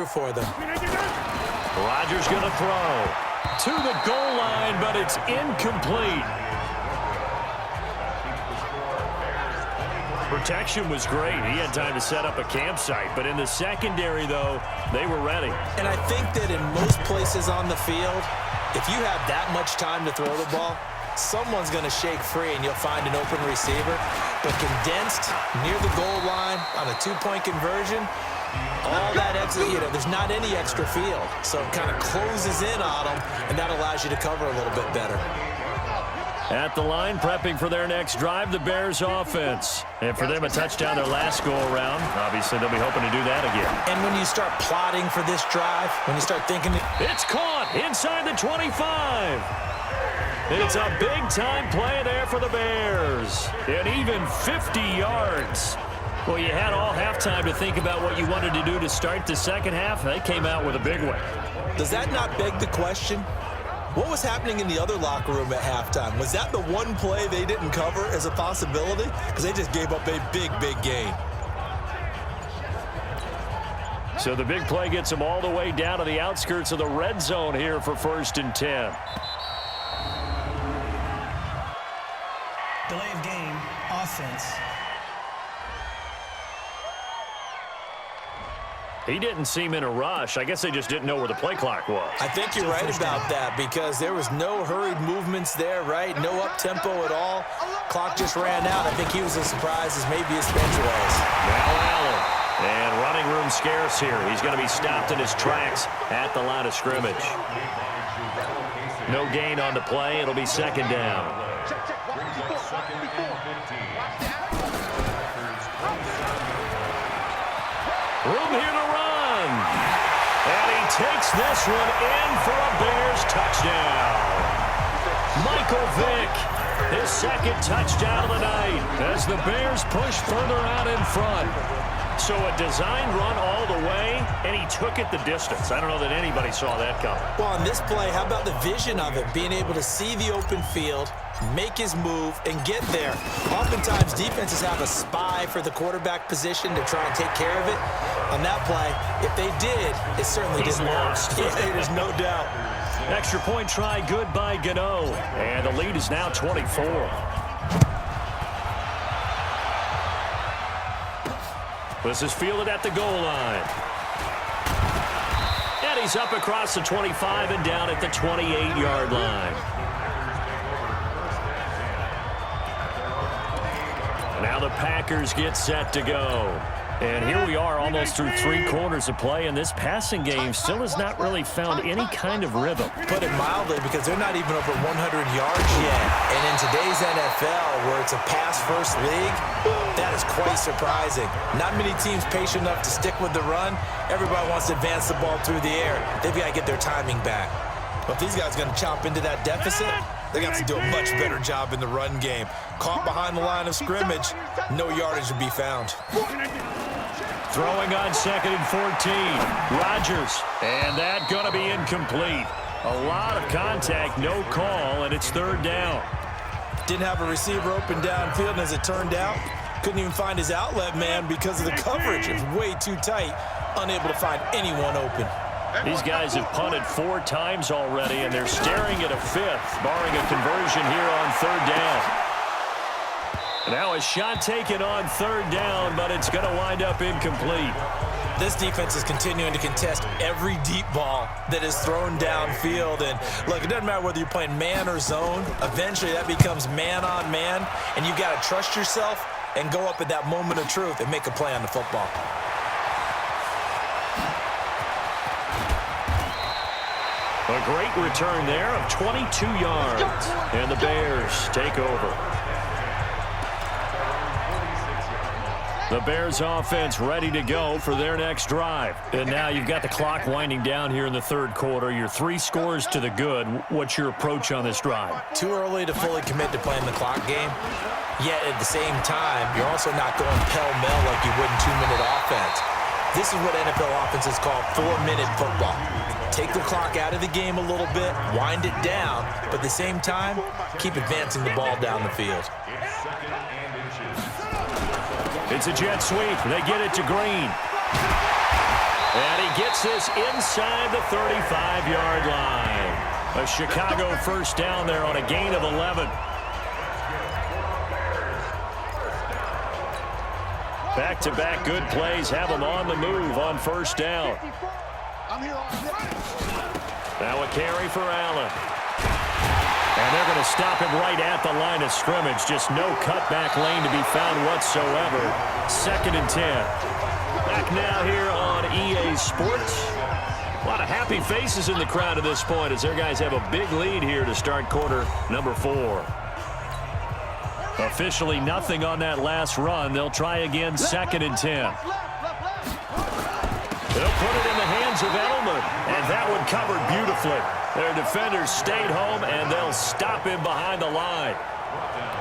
through for them. Rodgers going to throw to the goal line, but it's incomplete. Protection was great. He had time to set up a campsite, but in the secondary, though, they were ready. And I think that in most places on the field, if you have that much time to throw the ball, someone's going to shake free and you'll find an open receiver. But condensed near the goal line on a two-point conversion, all that extra, there's not any extra field. So it kind of closes in on them, and that allows you to cover a little bit better. At the line, prepping for their next drive, the Bears offense. And for them, a touchdown their last go-around. Obviously, they'll be hoping to do that again. And when you start plotting for this drive, when you start thinking... It's caught inside the 25. It's a big-time play there for the Bears. And even 50 yards. Well, you had all halftime to think about what you wanted to do to start the second half. They came out with a big one. Does that not beg the question? What was happening in the other locker room at halftime? Was that the one play they didn't cover as a possibility? Because they just gave up a big, big gain. So the big play gets them all the way down to the outskirts of the red zone here for 1st and 10. Delay of game, offense. He didn't seem in a rush. I guess they just didn't know where the play clock was. I think you're right about that because there was no hurried movements there, right? No up-tempo at all. Clock just ran out. I think he was as surprised as maybe his bench was. Now Allen. And running room scarce here. He's going to be stopped in his tracks at the line of scrimmage. No gain on the play. It'll be 2nd down. Room here to run. And he takes this one in for a Bears touchdown. Michael Vick, his 2nd touchdown of the night as the Bears push further out in front. So a design run all the way, and he took it the distance. I don't know that anybody saw that coming. Well, on this play, how about the vision of it? Being able to see the open field, make his move, and get there. Oftentimes, defenses have a spy for the quarterback position to try and take care of it. On that play, if they did, it certainly didn't work. Yeah, there's no doubt. Extra point try good by Gano. And the lead is now 24. This is fielded at the goal line. And he's up across the 25 and down at the 28-yard line. Now the Packers get set to go. And here we are almost through 3 quarters of play, and this passing game still has not really found any kind of rhythm. Put it mildly, because they're not even over 100 yards yet. And in today's NFL, where it's a pass-first league, that is quite surprising. Not many teams patient enough to stick with the run. Everybody wants to advance the ball through the air. They've got to get their timing back. But if these guys are going to chop into that deficit, they're going to have to do a much better job in the run game. Caught behind the line of scrimmage, no yardage to be found. Throwing on 2nd and 14. Rodgers. And that going to be incomplete. A lot of contact, no call, and it's 3rd down. Didn't have a receiver open downfield, and as it turned out, couldn't even find his outlet man because of the coverage. It was way too tight, unable to find anyone open. These guys have punted 4 times already, and they're staring at a 5th, barring a conversion here on 3rd down. Now a shot taken on 3rd down, but it's going to wind up incomplete. This defense is continuing to contest every deep ball that is thrown downfield. And look, it doesn't matter whether you're playing man or zone. Eventually that becomes man on man, and you've got to trust yourself and go up at that moment of truth and make a play on the football. A great return there of 22 yards. And the Bears take over. The Bears offense ready to go for their next drive. And now you've got the clock winding down here in the 3rd quarter. You're 3 scores to the good. What's your approach on this drive? Too early to fully commit to playing the clock game. Yet at the same time, you're also not going pell-mell like you would in 2-minute offense. This is what NFL offenses call 4-minute football. Take the clock out of the game a little bit, wind it down, but at the same time, keep advancing the ball down the field. It's a jet sweep. They get it to Green. And he gets this inside the 35-yard line. A Chicago first down there on a gain of 11. Back-to-back good plays have them on the move on first down. Now a carry for Allen. And they're going to stop him right at the line of scrimmage. Just no cutback lane to be found whatsoever. 2nd and 10. Back now here on EA Sports. A lot of happy faces in the crowd at this point as their guys have a big lead here to start quarter number 4. Officially nothing on that last run. They'll try again 2nd and 10. They'll put it in the hands of Edelman, and that one covered beautifully. Their defenders stayed home, and they'll stop him behind the line.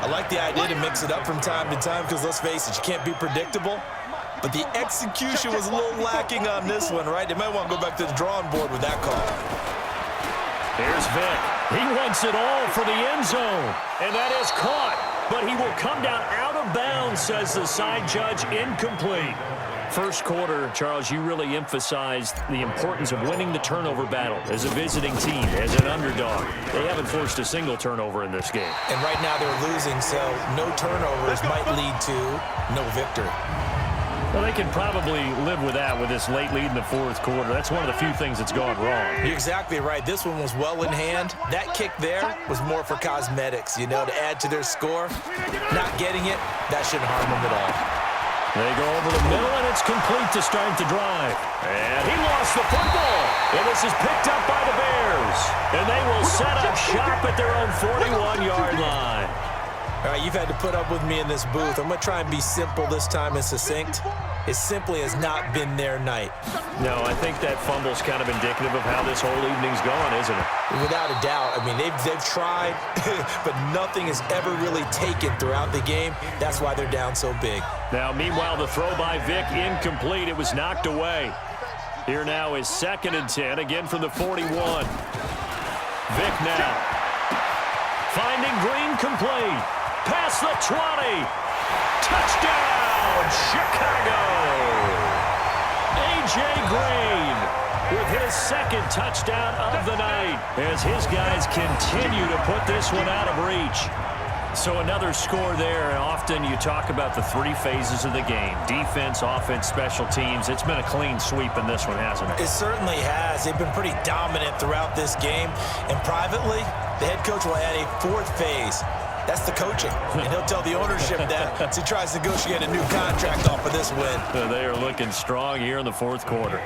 I like the idea to mix it up from time to time because, let's face it, you can't be predictable. But the execution was a little lacking on this one, right? They might want to go back to the drawing board with that call. Here's Vick. He wants it all for the end zone, and that is caught. But he will come down out of bounds, says the side judge, incomplete. First quarter, Charles, you really emphasized the importance of winning the turnover battle as a visiting team, as an underdog. They haven't forced a single turnover in this game. And right now they're losing, so no turnovers might lead to no victory. Well, they can probably live with that with this late lead in the fourth quarter. That's one of the few things that's gone wrong. You're exactly right. This one was well in hand. That kick there was more for cosmetics, you know, to add to their score. Not getting it, that shouldn't harm them at all. They go over the middle, and it's complete to start the drive. And he lost the football. And this is picked up by the Bears. And they will set up shop at their own 41-yard line. All right, you've had to put up with me in this booth. I'm going to try and be simple this time and succinct. It simply has not been their night. No, I think that fumble's kind of indicative of how this whole evening's going, isn't it? Without a doubt. I mean, they've tried, but nothing is ever really taken throughout the game. That's why they're down so big. Now, meanwhile, the throw by Vick incomplete. It was knocked away. Here now is 2nd and 10, again from the 41. Vick now. Finding Green complete. Past the 20. Touchdown, Chicago. A.J. Green with his 2nd touchdown of the night as his guys continue to put this one out of reach. So another score there. Often you talk about the 3 phases of the game. Defense, offense, special teams. It's been a clean sweep in this one, hasn't it? It certainly has. They've been pretty dominant throughout this game. And privately, the head coach will add a 4th phase. That's the coaching. And he'll tell the ownership that as he tries to negotiate a new contract off of this win. They are looking strong here in the fourth quarter.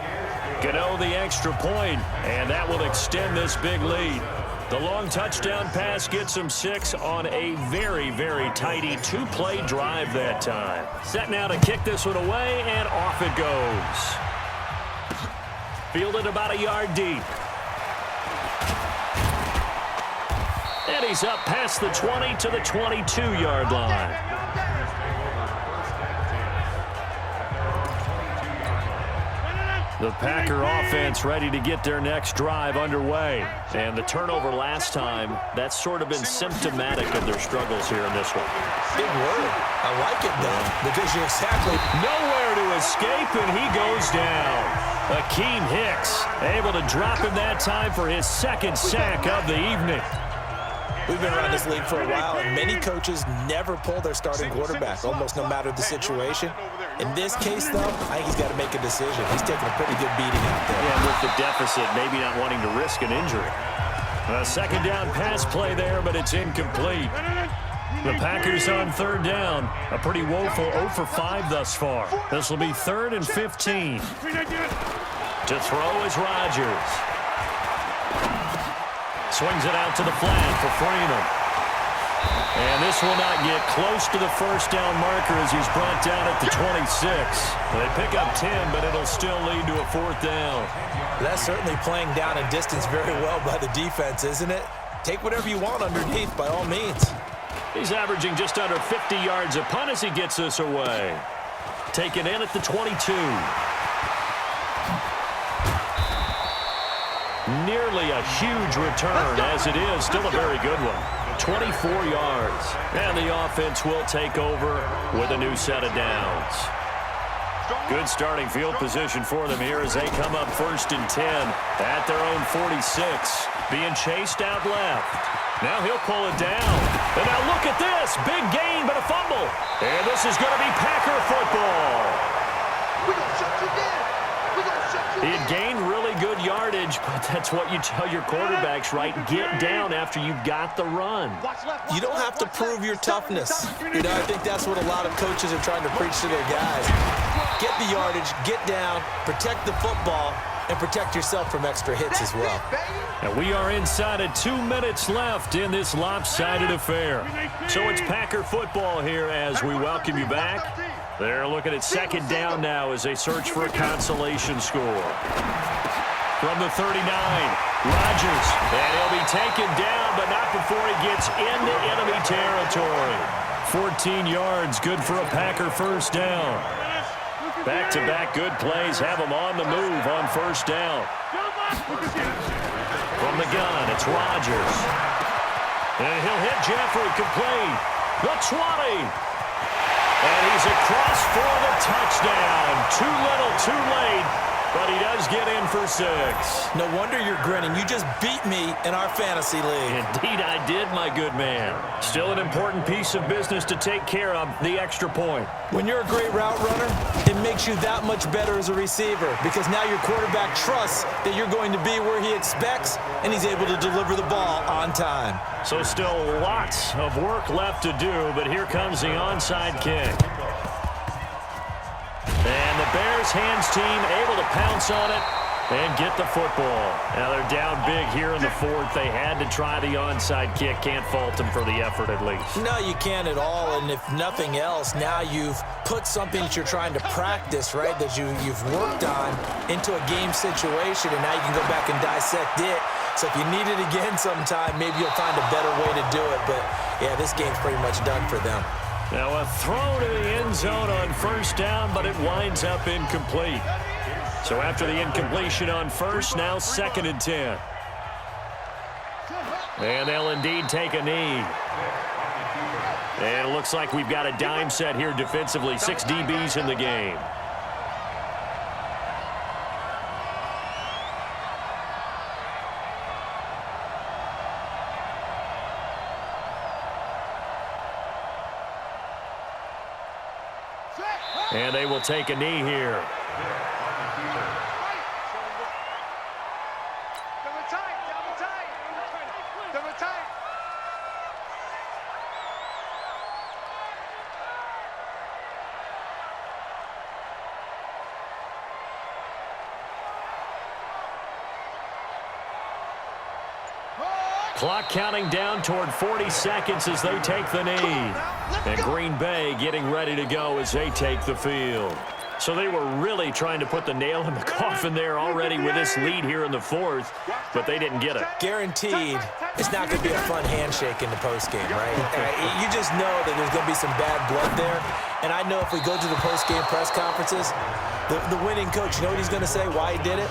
Gano the extra point, and that will extend this big lead. The long touchdown pass gets him 6 on a very, very tidy 2-play drive that time. Set now to kick this one away, and off it goes. Fielded about a yard deep. And he's up past the 20 to the 22-yard line. The Packer offense ready to get their next drive underway. And the turnover last time, that's sort of been symptomatic of their struggles here in this one. Big word. I like it, though, because you're exactly nowhere to escape, and he goes down. Akeem Hicks able to drop him that time for his 2nd sack of the evening. We've been around this league for a while, and many coaches never pull their starting quarterback, almost no matter the situation. In this case, though, I think he's got to make a decision. He's taking a pretty good beating out there. Yeah, with the deficit, maybe not wanting to risk an injury. A 2nd down pass play there, but it's incomplete. The Packers on 3rd down. A pretty woeful 0 for 5 thus far. This will be 3rd and 15. To throw is Rodgers. Swings it out to the flat for Freeman. And this will not get close to the first down marker as he's brought down at the 26. They pick up 10, but it'll still lead to a 4th down. That's certainly playing down a distance very well by the defense, isn't it? Take whatever you want underneath, by all means. He's averaging just under 50 yards a punt as he gets this away. Taken in at the 22. Nearly a huge return, as it is still a very good one. 24 yards. And the offense will take over with a new set of downs. Good starting field position for them here as they come up 1st and 10 at their own 46. Being chased out left. Now he'll pull it down. And now look at this. Big gain, but a fumble. And this is going to be Packer football. He had gained really good yardage, but that's what you tell your quarterbacks, right? Get down after you've got the run. You don't have to prove your toughness. You know, I think that's what a lot of coaches are trying to preach to their guys. Get the yardage, get down, protect the football, and protect yourself from extra hits as well. And we are inside of 2 minutes left in this lopsided affair. So it's Packer football here as we welcome you back. They're looking at 2nd down now as they search for a consolation score. From the 39, Rodgers. And he'll be taken down, but not before he gets into enemy territory. 14 yards, good for a Packer 1st down. Back-to-back good plays have him on the move on 1st down. From the gun, it's Rodgers. And he'll hit Jeffrey, complete. The 20. And he's across for the touchdown. Too little, too late, but he does get in for 6. No wonder you're grinning. You just beat me in our fantasy league. Indeed I did, my good man. Still an important piece of business to take care of, the extra point. When you're a great route runner, it makes you that much better as a receiver because now your quarterback trusts that you're going to be where he expects, and he's able to deliver the ball on time. So still lots of work left to do, but here comes the onside kick. And the Bears hands team able to pounce on it and get the football. Now they're down big here in the 4th. They had to try the onside kick. Can't fault them for the effort at least. No, you can't at all. And if nothing else, now you've put something that you're trying to practice, right, that you've worked on into a game situation, and now you can go back and dissect it. So if you need it again sometime, maybe you'll find a better way to do it. But, yeah, this game's pretty much done for them. Now a throw to the end zone on 1st down, but it winds up incomplete. So after the incompletion on 1st, now 2nd and 10. And they'll indeed take a knee. And it looks like we've got a dime set here defensively. 6 DBs in the game. And they will take a knee here. Clock counting down toward 40 seconds as they take the knee. And Green Bay getting ready to go as they take the field. So they were really trying to put the nail in the coffin there already with this lead here in the 4th, but they didn't get it. Guaranteed it's not going to be a fun handshake in the postgame, right? You just know that there's going to be some bad blood there. And I know if we go to the postgame press conferences, the winning coach, you know what he's going to say, why he did it?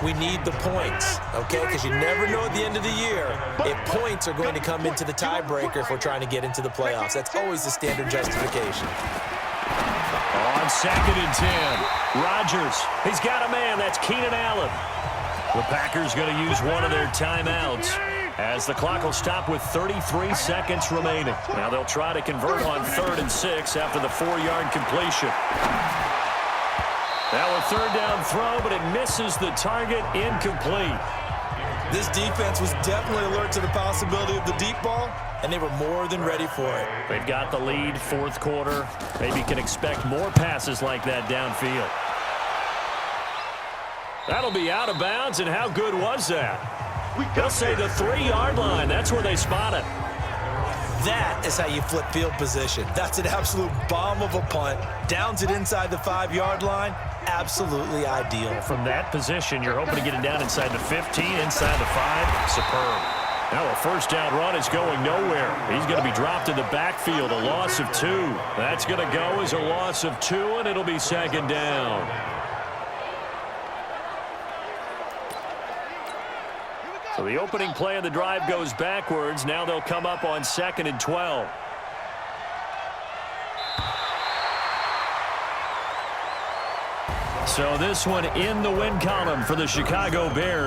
We need the points, okay? Because you never know at the end of the year if points are going to come into the tiebreaker if we're trying to get into the playoffs. That's always the standard justification. On 2nd and 10, Rodgers. He's got a man. That's Keenan Allen. The Packers going to use one of their timeouts as the clock will stop with 33 seconds remaining. Now they'll try to convert on 3rd and 6 after the 4-yard completion. Now a 3rd down throw, but it misses the target, incomplete. This defense was definitely alert to the possibility of the deep ball, and they were more than ready for it. They've got the lead, 4th quarter. Maybe can expect more passes like that downfield. That'll be out of bounds, and how good was that? They'll say the 3-yard line. That's where they spot it. That is how you flip field position. That's an absolute bomb of a punt. Downs it inside the 5-yard line. Absolutely ideal. From that position, you're hoping to get it down inside the 15, inside the 5. Superb. Now a 1st down run is going nowhere. He's going to be dropped in the backfield, a loss of 2. That's going to go as a loss of 2, and it'll be 2nd down. So the opening play of the drive goes backwards. Now they'll come up on 2nd and 12. So this one in the win column for the Chicago Bears.